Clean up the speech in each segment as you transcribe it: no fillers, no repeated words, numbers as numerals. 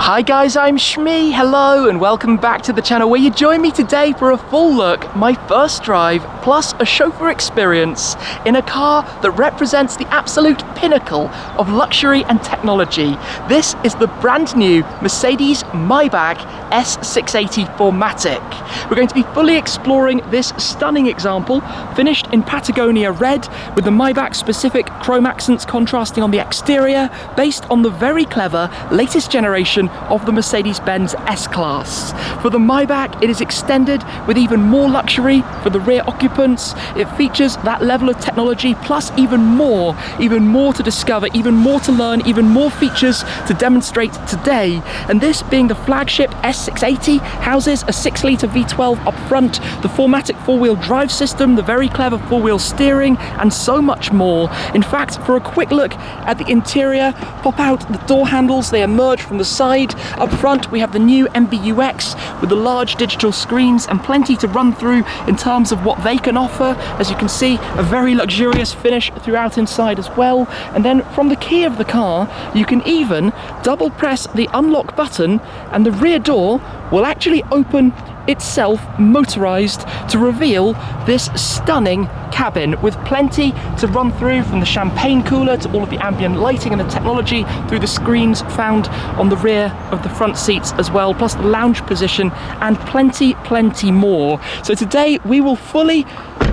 Hi guys, I'm Shmee, hello and welcome back to the channel where you join me today for a full look, my first drive, plus a chauffeur experience in a car that represents the absolute pinnacle of luxury and technology. This is the brand new Mercedes-Maybach S680 4MATIC. We're going to be fully exploring this stunning example, finished in Patagonia red, with the Maybach specific chrome accents contrasting on the exterior, based on the very clever latest generation of the Mercedes-Benz S Class. For the Maybach, it is extended with even more luxury for the rear occupants. It features that level of technology plus even more to discover, even more to learn, even more features to demonstrate today. And this being the flagship S680, houses a 6-litre V12 up front, the 4MATIC four-wheel drive system, the very clever four-wheel steering, and so much more. In fact, for a quick look at the interior, pop out the door handles, they emerge from the side. Up front we have the new MBUX with the large digital screens and plenty to run through in terms of what they can offer. As you can see, a very luxurious finish throughout inside as well. And then from the key of the car, you can even double press the unlock button and the rear door will actually open itself, motorized, to reveal this stunning cabin with plenty to run through, from the champagne cooler to all of the ambient lighting and the technology through the screens found on the rear of the front seats as well, plus the lounge position and plenty more. So today we will fully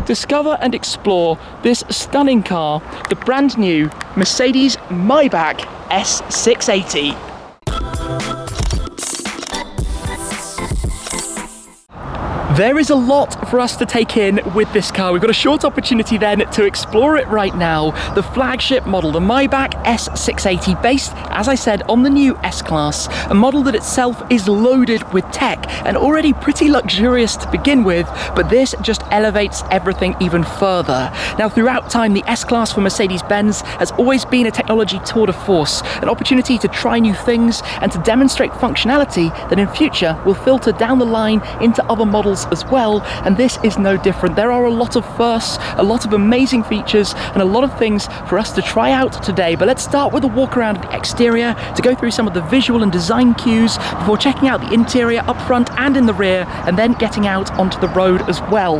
discover and explore this stunning car, the brand new Mercedes-Maybach S680. There is a lot for us to take in with this car. We've got a short opportunity then to explore it right now. The flagship model, the Maybach S680, based, as I said, on the new S Class, a model that itself is loaded with tech and already pretty luxurious to begin with, but this just elevates everything even further. Now, throughout time, the S Class for Mercedes-Benz has always been a technology tour de force, an opportunity to try new things and to demonstrate functionality that in future will filter down the line into other models as well, and this is no different. There are a lot of firsts, a lot of amazing features, and a lot of things for us to try out today. But let's start with a walk around the exterior to go through some of the visual and design cues before checking out the interior up front and in the rear, and then getting out onto the road as well.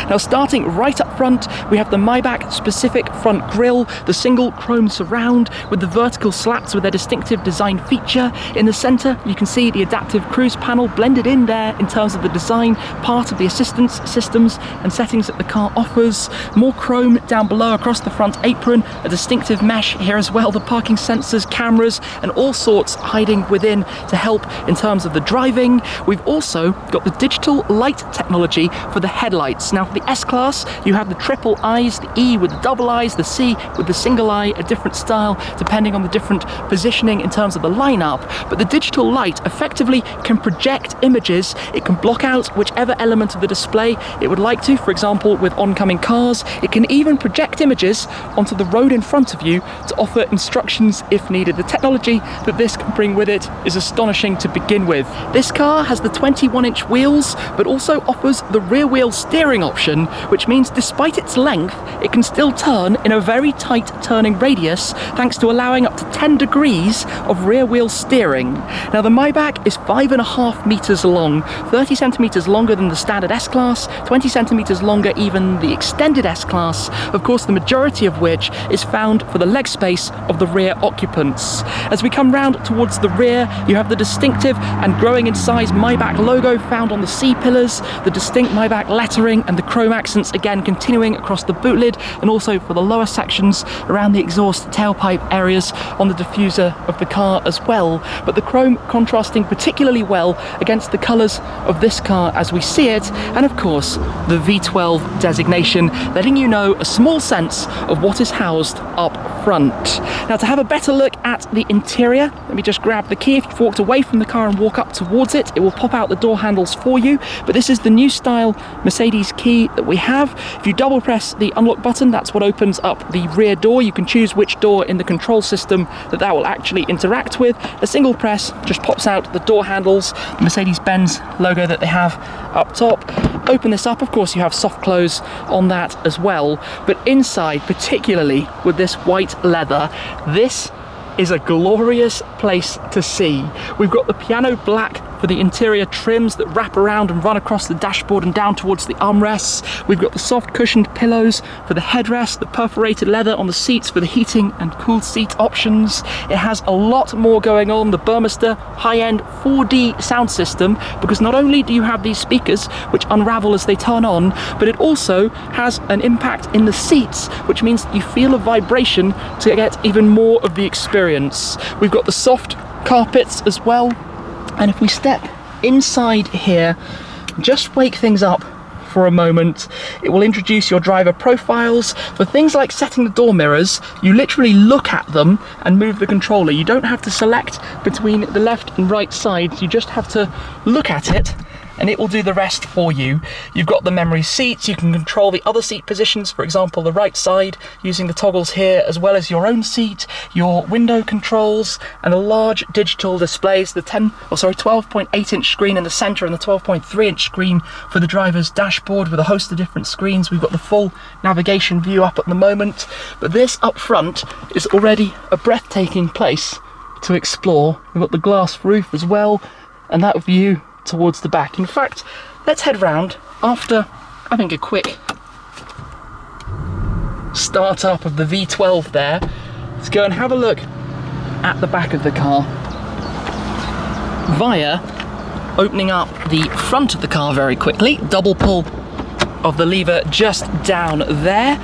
Now, starting right up front, we have the Maybach specific front grille, the single chrome surround with the vertical slats with their distinctive design feature. In the center, you can see the adaptive cruise panel blended in there in terms of the design, part of the assistance systems and settings that the car offers. More chrome down below across the front apron, a distinctive mesh here as well, the parking sensors, cameras, and all sorts hiding within to help in terms of the driving. We've also got the digital light technology for the headlights. Now, for the S Class, you have the triple eyes, the E with the double eyes, the C with the single eye, a different style depending on the different positioning in terms of the lineup. But the digital light effectively can project images. It can block out whichever element of the display it would like to. For example, with oncoming cars, it can even project images onto the road in front of you to offer instructions if needed. The technology that this can bring with it is astonishing to begin with. This car has the 21-inch wheels, but also offers the rear wheel steering option, which means despite its length, it can still turn in a very tight turning radius, thanks to allowing up to 10 degrees of rear wheel steering. Now, the Maybach is 5.5 meters long, 30 centimeters longer than the standard S Class, 20 centimeters longer even the extended S Class, of course the majority of which is found for the leg space of the rear occupants. As we come round towards the rear, you have the distinctive and growing in size Maybach logo found on the C-pillars, the distinct Maybach lettering and the chrome accents again continuing across the boot lid, and also for the lower sections around the exhaust tailpipe areas on the diffuser of the car as well. But the chrome contrasting particularly well against the colours of this car as we see it, and of course the V12 designation, letting you know a small sense of what is housed up front. Now, to have a better look at the interior, let me just grab the key. If you've walked away from the car and walk up towards it, it will pop out the door handles for you, but this is the new style Mercedes key that we have. If you double press the unlock button, that's what opens up the rear door. You can choose which door in the control system that will actually interact with. A single press just pops out the door handles, the Mercedes-Benz logo that they have up top. Open this up, of course you have soft close on that as well, but inside, particularly with this white leather, this is a glorious place to see. We've got the piano black for the interior trims that wrap around and run across the dashboard and down towards the armrests. We've got the soft cushioned pillows for the headrest, the perforated leather on the seats for the heating and cooled seat options. It has a lot more going on. The Burmester high-end 4D sound system, because not only do you have these speakers which unravel as they turn on, but it also has an impact in the seats, which means that you feel a vibration to get even more of the experience. We've got the soft carpets as well. And if we step inside here, just wake things up for a moment, it will introduce your driver profiles. For things like setting the door mirrors, you literally look at them and move the controller. You don't have to select between the left and right sides, you just have to look at it and it will do the rest for you. You've got the memory seats, you can control the other seat positions, for example the right side, using the toggles here, as well as your own seat, your window controls, and the large digital displays, the 12.8 inch screen in the centre and the 12.3 inch screen for the driver's dashboard with a host of different screens. We've got the full navigation view up at the moment, but this up front is already a breathtaking place to explore. We've got the glass roof as well, and that view towards the back. In fact, let's head round after, I think, a quick start up of the V12 there. Let's go and have a look at the back of the car via opening up the front of the car very quickly. Double pull of the lever just down there.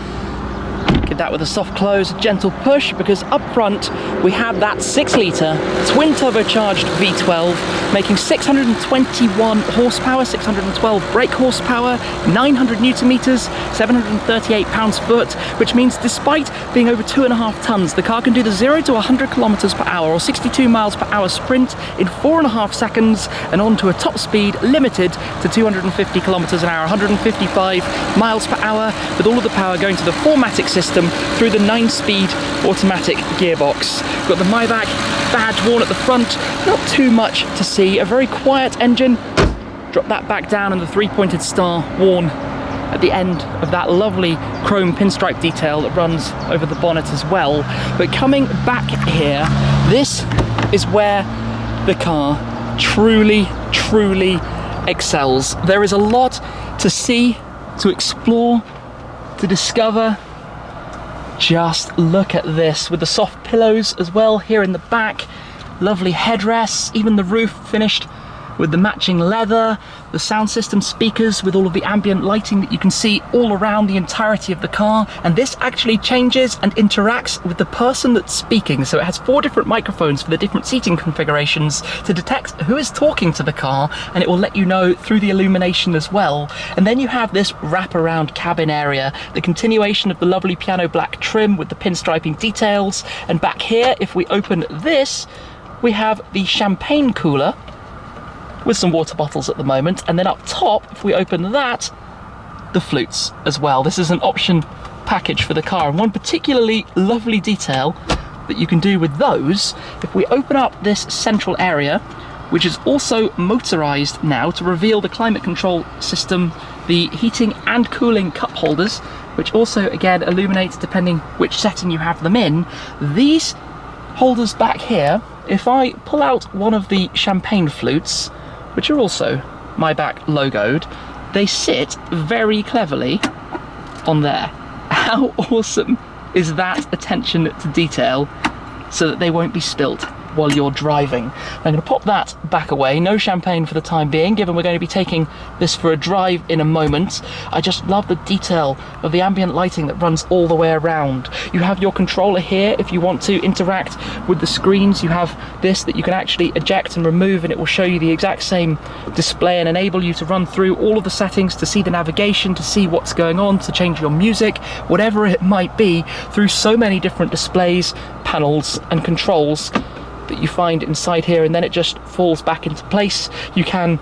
Get that with a soft close, gentle push, because up front we have that 6-litre twin turbocharged V12 making 621 horsepower, 612 brake horsepower, 900 newton meters, 738 pounds-foot, which means despite being over 2.5 tons, the car can do the 0 to 100 kilometers per hour or 62 miles per hour sprint in 4.5 seconds and on to a top speed limited to 250 kilometers an hour, 155 miles per hour, with all of the power going to the 4MATIC system through the 9-speed automatic gearbox. We've got the Maybach badge worn at the front, not too much to see, a very quiet engine. Drop that back down and the 3-pointed star worn at the end of that lovely chrome pinstripe detail that runs over the bonnet as well. But coming back here, this is where the car truly excels. There is a lot to see, to explore, to discover. Just look at this, with the soft pillows as well here in the back, lovely headrests, even the roof finished with the matching leather, the sound system speakers with all of the ambient lighting that you can see all around the entirety of the car. And this actually changes and interacts with the person that's speaking. So it has 4 different microphones for the different seating configurations to detect who is talking to the car, and it will let you know through the illumination as well. And then you have this wraparound cabin area, the continuation of the lovely piano black trim with the pinstriping details. And back here, if we open this, we have the champagne cooler with some water bottles at the moment, and then up top, if we open that, the flutes as well. This is an option package for the car, and one particularly lovely detail that you can do with those, if we open up this central area, which is also motorised now to reveal the climate control system, the heating and cooling cup holders, which also again illuminates depending which setting you have them in. These holders back here, if I pull out one of the champagne flutes, which are also Maybach logoed, they sit very cleverly on there. How awesome is that attention to detail, so that they won't be spilt while you're driving? I'm going to pop that back away. No champagne for the time being, given we're going to be taking this for a drive in a moment. I just love the detail of the ambient lighting that runs all the way around. You have your controller here if you want to interact with the screens. You have this that you can actually eject and remove, and it will show you the exact same display and enable you to run through all of the settings, to see the navigation, to see what's going on, to change your music, whatever it might be, through so many different displays, panels and controls that you find inside here. And then it just falls back into place. You can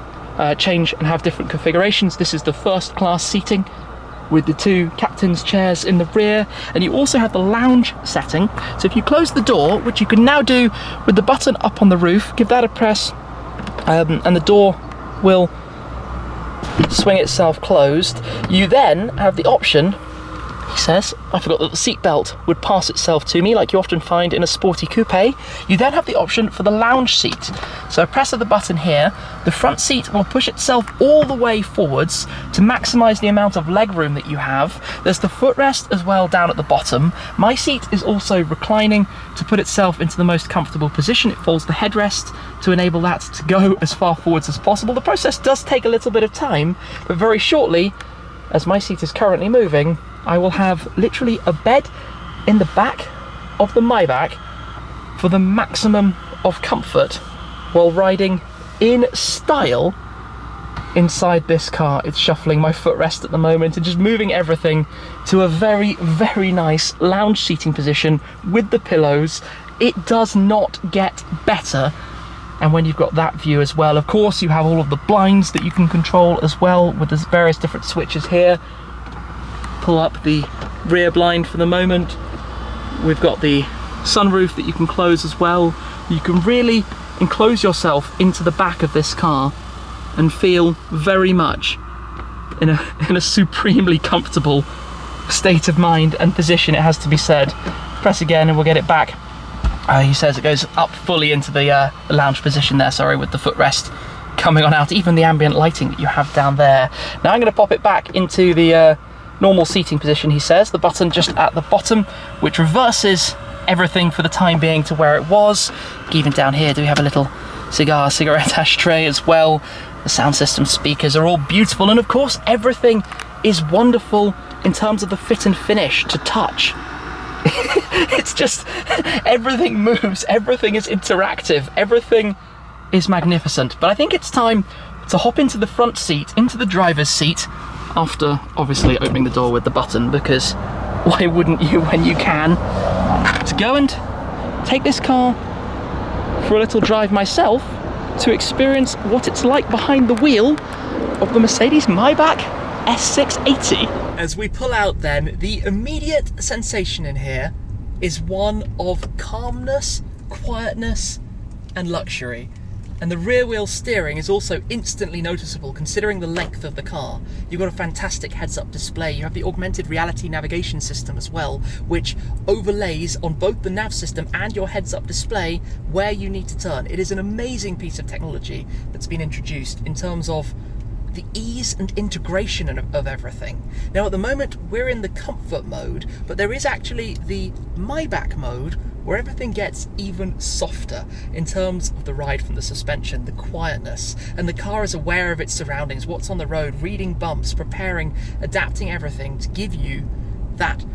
change and have different configurations. This is the first class seating with the 2 captain's chairs in the rear, and you also have the lounge setting. So if you close the door, which you can now do with the button up on the roof, give that a press, and the door will swing itself closed. You then have the option He says, I forgot that the seatbelt would pass itself to me like you often find in a sporty coupe. You then have the option for the lounge seat. So a press of the button here, the front seat will push itself all the way forwards to maximise the amount of leg room that you have. There's the footrest as well down at the bottom. My seat is also reclining to put itself into the most comfortable position. It folds the headrest to enable that to go as far forwards as possible. The process does take a little bit of time, but very shortly, as my seat is currently moving, I will have literally a bed in the back of the Maybach for the maximum of comfort while riding in style inside this car. It's shuffling my footrest at the moment and just moving everything to a very, very nice lounge seating position with the pillows. It does not get better. And when you've got that view as well, of course, you have all of the blinds that you can control as well with the various different switches here. Pull up the rear blind for the moment. We've got the sunroof that you can close as well. You can really enclose yourself into the back of this car and feel very much in a supremely comfortable state of mind and position, it has to be said. Press again and we'll get it back. He says it goes up fully into the lounge position there, sorry, with the footrest coming on out, even the ambient lighting that you have down there. Now I'm going to pop it back into the normal seating position, he says. The button just at the bottom, which reverses everything for the time being to where it was. Even down here, do we have a little cigarette ashtray as well. The sound system speakers are all beautiful, and of course everything is wonderful in terms of the fit and finish to touch. It's just, everything moves, everything is interactive, everything is magnificent. But I think it's time to hop into the front seat, into the driver's seat, after obviously opening the door with the button, because why wouldn't you when you can? To go and take this car for a little drive myself to experience what it's like behind the wheel of the Mercedes-Maybach S680. As we pull out then, the immediate sensation in here is one of calmness, quietness and luxury. And the rear wheel steering is also instantly noticeable considering the length of the car. You've got a fantastic heads-up display. You have the augmented reality navigation system as well, which overlays on both the nav system and your heads-up display where you need to turn. It is an amazing piece of technology that's been introduced in terms of the ease and integration of everything. Now at the moment we're in the comfort mode, but there is actually the Maybach mode where everything gets even softer in terms of the ride from the suspension, the quietness, and the car is aware of its surroundings, what's on the road, reading bumps, preparing, adapting everything to give you that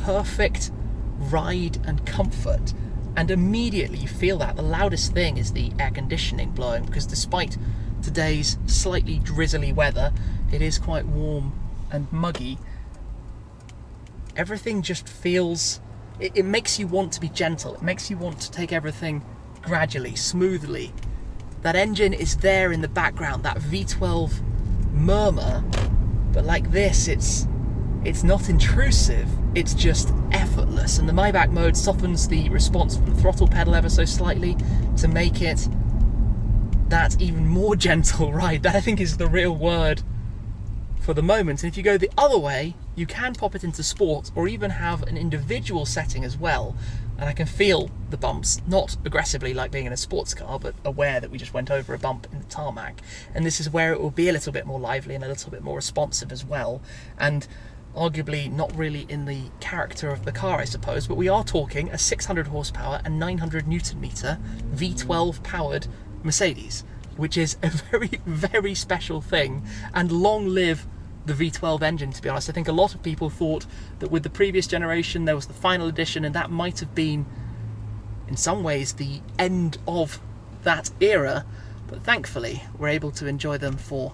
perfect ride and comfort. And immediately you feel that. The loudest thing is the air conditioning blowing, because despite today's slightly drizzly weather, it is quite warm and muggy. Everything just feels, it makes you want to be gentle. It makes you want to take everything gradually, smoothly. That engine is there in the background, that V12 murmur, but like this, it's not intrusive, it's just effortless. And the Maybach mode softens the response from the throttle pedal ever so slightly to make it that even more gentle ride. That I think is the real word for the moment. And if you go the other way, you can pop it into sport or even have an individual setting as well. And I can feel the bumps, not aggressively like being in a sports car, but aware that we just went over a bump in the tarmac. And this is where it will be a little bit more lively and a little bit more responsive as well. And arguably not really in the character of the car, I suppose, but we are talking a 600 horsepower and 900 Newton meter V12 powered Mercedes, which is a very, very special thing, and long live the V12 engine, to be honest. I think a lot of people thought that with the previous generation there was the final edition, and that might have been in some ways the end of that era, but thankfully we're able to enjoy them for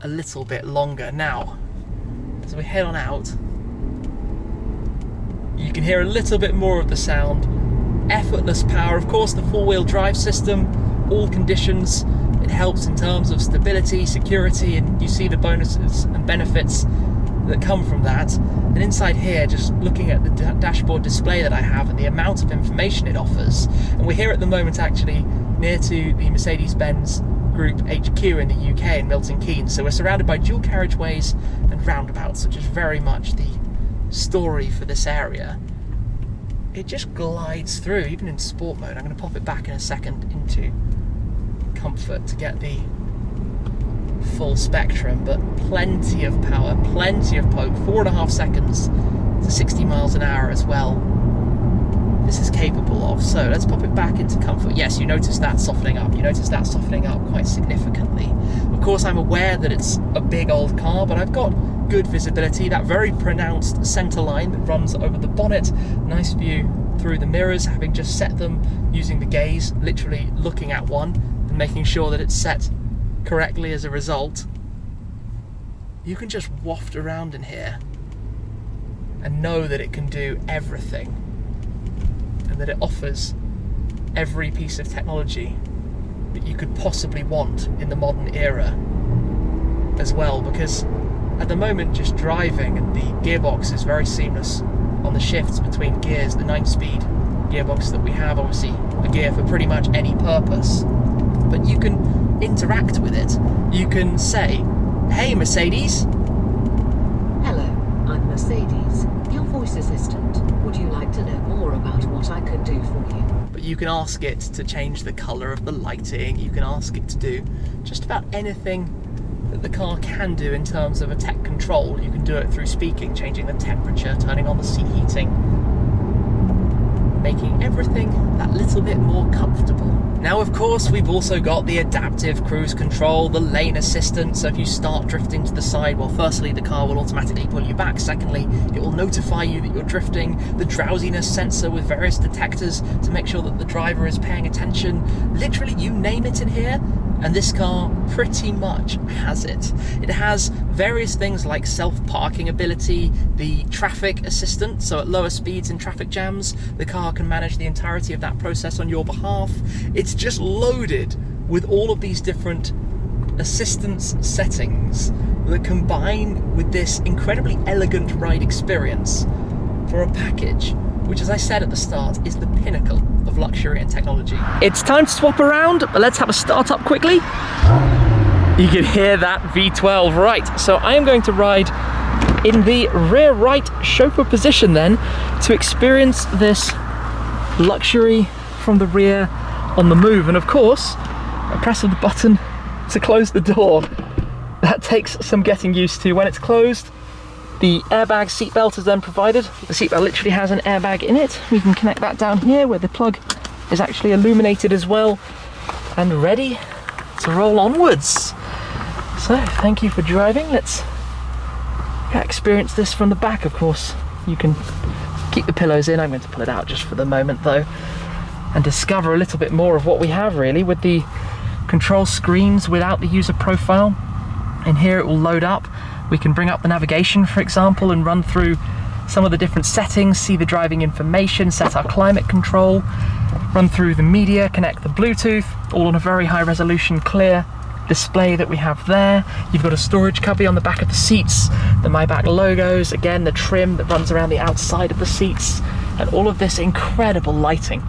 a little bit longer. Now, as we head on out, you can hear a little bit more of the sound. Effortless power, of course, the four-wheel drive system, all conditions. It helps in terms of stability, security, and you see the bonuses and benefits that come from that. And inside here, just looking at the dashboard display that I have and the amount of information it offers, and we're here at the moment actually near to the Mercedes-Benz Group HQ in the UK in Milton Keynes, so we're surrounded by dual carriageways and roundabouts, which is very much the story for this area. It just glides through, even in sport mode. I'm going to pop it back in a second into comfort to get the full spectrum, but plenty of power, plenty of poke, 4.5 seconds to 60 miles an hour as well. This is capable of. So let's pop it back into comfort. Yes, you notice that softening up. You notice that softening up quite significantly. Of course, I'm aware that it's a big old car, but I've got good visibility. That very pronounced center line that runs over the bonnet. Nice view through the mirrors, having just set them using the gaze, literally looking at one and making sure that it's set correctly as a result. You can just waft around in here and know that it can do everything, and that it offers every piece of technology that you could possibly want in the modern era as well, because at the moment just driving and the gearbox is very seamless on the shifts between gears. The 9-speed gearbox that we have, obviously a gear for pretty much any purpose, but you can interact with it. You can say, hey Mercedes. Hello, I'm Mercedes, your voice assistant. Would you like to know more about what I can do for you? But you can ask it to change the colour of the lighting. You can ask it to do just about anything that the car can do in terms of a tech control. You can do it through speaking, changing the temperature, turning on the seat heating, making everything that little bit more comfortable. Now, of course, we've also got the adaptive cruise control, the lane assistant. So if you start drifting to the side, well, firstly, the car will automatically pull you back. Secondly, it will notify you that you're drifting. The drowsiness sensor with various detectors to make sure that the driver is paying attention. Literally, you name it in here, and this car pretty much has it. It has various things like self-parking ability, the traffic assistant, so at lower speeds in traffic jams, the car can manage the entirety of that process on your behalf. It's just loaded with all of these different assistance settings that combine with this incredibly elegant ride experience for a package which, as I said at the start, is the pinnacle of luxury and technology. It's time to swap around, but let's have a start up quickly. You can hear that V12, right? So I am going to ride in the rear right chauffeur position then to experience this luxury from the rear on the move. And of course, a press of the button to close the door. That takes some getting used to. When it's closed, the airbag seatbelt is then provided. The seatbelt literally has an airbag in it. We can connect that down here where the plug is actually illuminated as well, and ready to roll onwards. So thank you for driving. Let's experience this from the back. Of course, you can keep the pillows in. I'm going to pull it out just for the moment though, and discover a little bit more of what we have really with the control screens without the user profile. In here it will load up. We can bring up the navigation, for example, and run through some of the different settings, see the driving information, set our climate control, run through the media, connect the Bluetooth, all on a very high resolution, clear display that we have there. You've got a storage cubby on the back of the seats, the Maybach logos, again, the trim that runs around the outside of the seats, and all of this incredible lighting.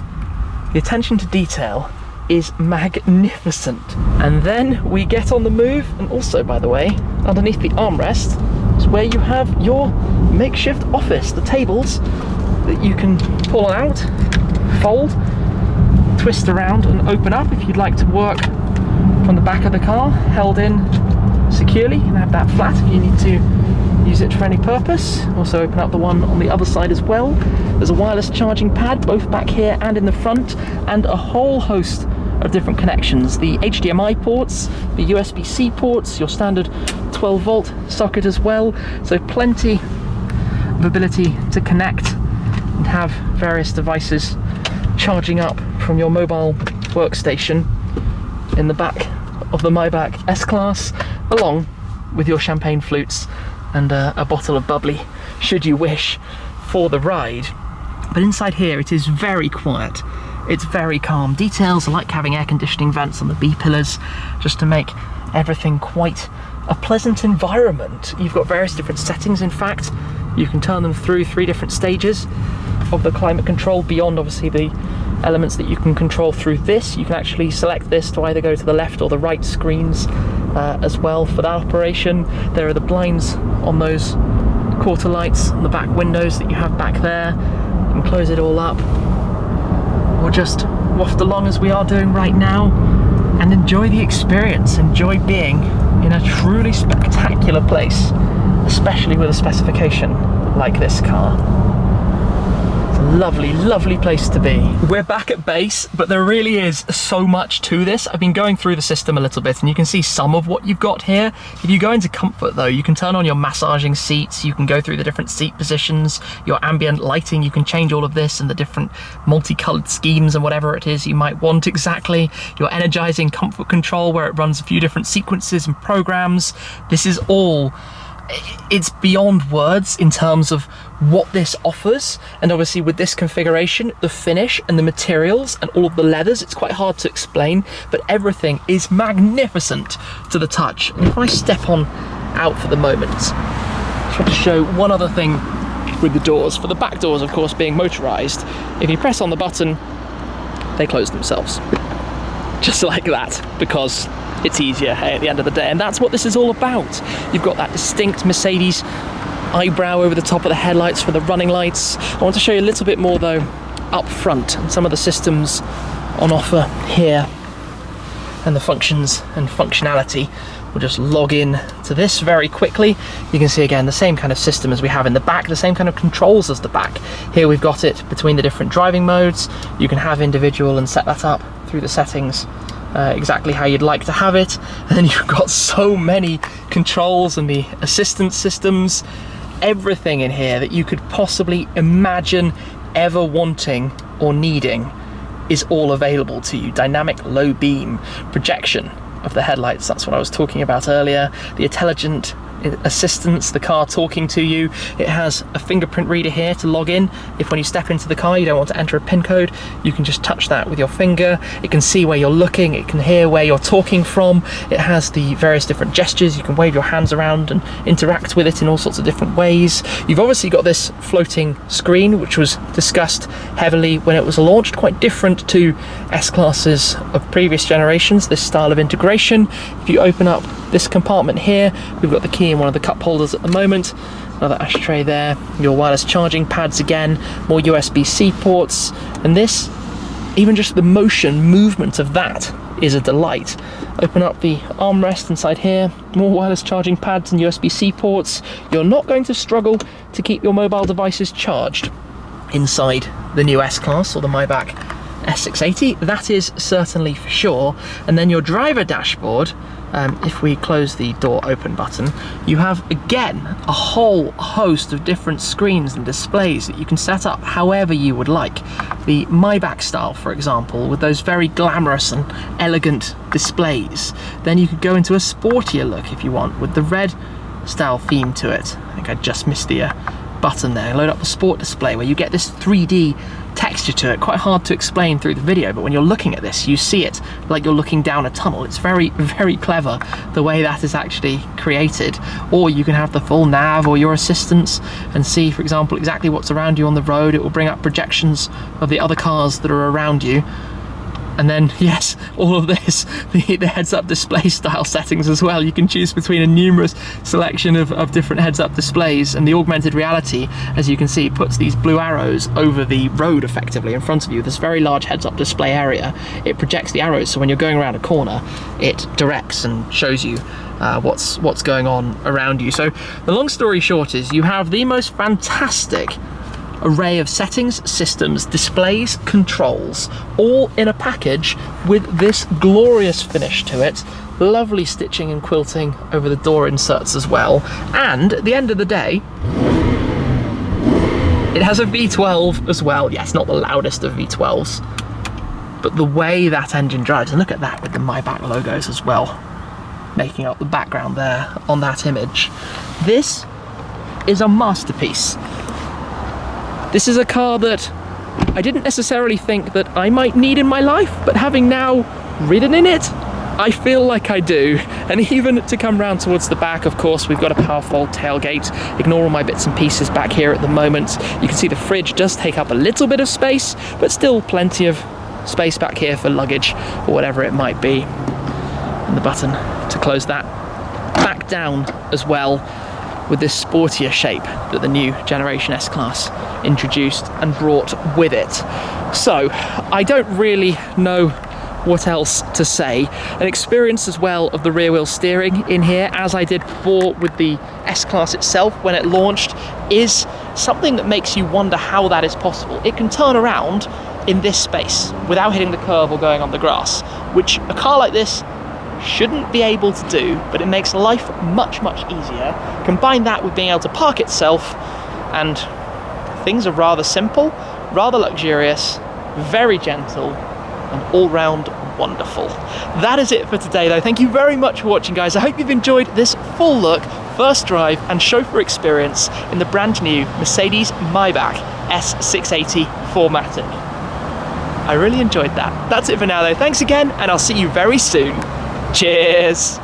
The attention to detail is magnificent. And then we get on the move, and also, by the way, underneath the armrest is where you have your makeshift office, the tables that you can pull out, fold, twist around and open up if you'd like to work from the back of the car, held in securely. You can have that flat if you need to use it for any purpose. Also open up the one on the other side as well. There's a wireless charging pad both back here and in the front, and a whole host of different connections. The HDMI ports, the USB-C ports, your standard 12-volt socket as well. So plenty of ability to connect and have various devices charging up from your mobile workstation in the back of the Maybach S Class, along with your champagne flutes and a bottle of bubbly, should you wish, for the ride. But inside here it is very quiet. It's very calm. Details like having air conditioning vents on the B-pillars, just to make everything quite a pleasant environment. You've got various different settings, in fact. You can turn them through 3 different stages of the climate control, beyond obviously the elements that you can control through this. You can actually select this to either go to the left or the right screens as well for that operation. There are the blinds on those quarter lights on the back windows that you have back there. You can close it all up, or just waft along as we are doing right now and enjoy the experience, enjoy being in a truly spectacular place, especially with a specification like this car. It's a lovely, lovely place to be. We're back at base, but there really is so much to this. I've been going through the system a little bit and you can see some of what you've got here. If you go into comfort though, you can turn on your massaging seats, you can go through the different seat positions, your ambient lighting, you can change all of this and the different multicolored schemes and whatever it is you might want exactly. Your energizing comfort control where it runs a few different sequences and programs. This is all, it's beyond words in terms of what this offers, and obviously with this configuration, the finish and the materials and all of the leathers, it's quite hard to explain, but everything is magnificent to the touch. And if I step on out for the moment, I just want to show one other thing with the doors. For the back doors, of course, being motorized, if you press on the button, they close themselves. Just like that, because it's easier at the end of the day, and that's what this is all about. You've got that distinct Mercedes eyebrow over the top of the headlights for the running lights. I want to show you a little bit more though up front and some of the systems on offer here and the functions and functionality. We'll just log in to this very quickly. You can see again the same kind of system as we have in the back, the same kind of controls as the back. Here we've got it between the different driving modes. You can have individual and set that up through the settings exactly how you'd like to have it. And then you've got so many controls and the assistance systems, everything in here that you could possibly imagine ever wanting or needing is all available to you. Dynamic low beam projection of the headlights, that's what I was talking about earlier. The intelligent assistance, the car talking to you. It has a fingerprint reader here to log in. If when you step into the car you don't want to enter a PIN code, you can just touch that with your finger. It can see where you're looking, it can hear where you're talking from. It has the various different gestures. You can wave your hands around and interact with it in all sorts of different ways. You've obviously got this floating screen, which was discussed heavily when it was launched, quite different to S classes of previous generations, this style of integration. If you open up this compartment here, we've got the key in one of the cup holders at the moment, another ashtray there, your wireless charging pads again, more USB-C ports, and this, even just the movement of that is a delight. Open up the armrest inside here, more wireless charging pads and USB-C ports. You're not going to struggle to keep your mobile devices charged inside the new S Class or the Maybach S680, that is certainly for sure. And then your driver dashboard, if we close the door open button, you have again a whole host of different screens and displays that you can set up however you would like. The Maybach style, for example, with those very glamorous and elegant displays. Then you could go into a sportier look if you want, with the red style theme to it. I think I just missed the button there. Load up the sport display where you get this 3D texture to it. Quite hard to explain through the video, but when you're looking at this, you see it like you're looking down a tunnel. It's very, very clever the way that is actually created. Or you can have the full nav or your assistance and see, for example, exactly what's around you on the road. It will bring up projections of the other cars that are around you. And then, yes, all of this, the heads-up display style settings as well. You can choose between a numerous selection of different heads-up displays, and the augmented reality, as you can see, puts these blue arrows over the road effectively in front of you. This very large heads-up display area. It projects the arrows, so when you're going around a corner, it directs and shows you what's going on around you. So the long story short is you have the most fantastic array of settings, systems, displays, controls, all in a package with this glorious finish to it. Lovely stitching and quilting over the door inserts as well. And at the end of the day, it has a V12 as well. Yes, not the loudest of V12s, but the way that engine drives, and look at that with the Maybach logos as well, making up the background there on that image. This is a masterpiece. This is a car that I didn't necessarily think that I might need in my life, but having now ridden in it, I feel like I do. And even to come round towards the back, of course, we've got a powerful tailgate. Ignore all my bits and pieces back here at the moment. You can see the fridge does take up a little bit of space, but still plenty of space back here for luggage or whatever it might be. And the button to close that back down as well. with this sportier shape that the new generation S Class introduced and brought with it. So I don't really know what else to say. An experience as well of the rear wheel steering in here, as I did before with the S Class itself when it launched, is something that makes you wonder how that is possible. It can turn around in this space without hitting the curb or going on the grass, which a car like this shouldn't be able to do, but it makes life much, much easier. Combine that with being able to park itself, and things are rather simple, rather luxurious, very gentle, and all round wonderful. That is it for today though. Thank you very much for watching, guys. I hope you've enjoyed this full look, first drive and chauffeur experience in the brand new Mercedes-Maybach S680 4MATIC. I really enjoyed that. That's it for now though. Thanks again, and I'll see you very soon. Cheers!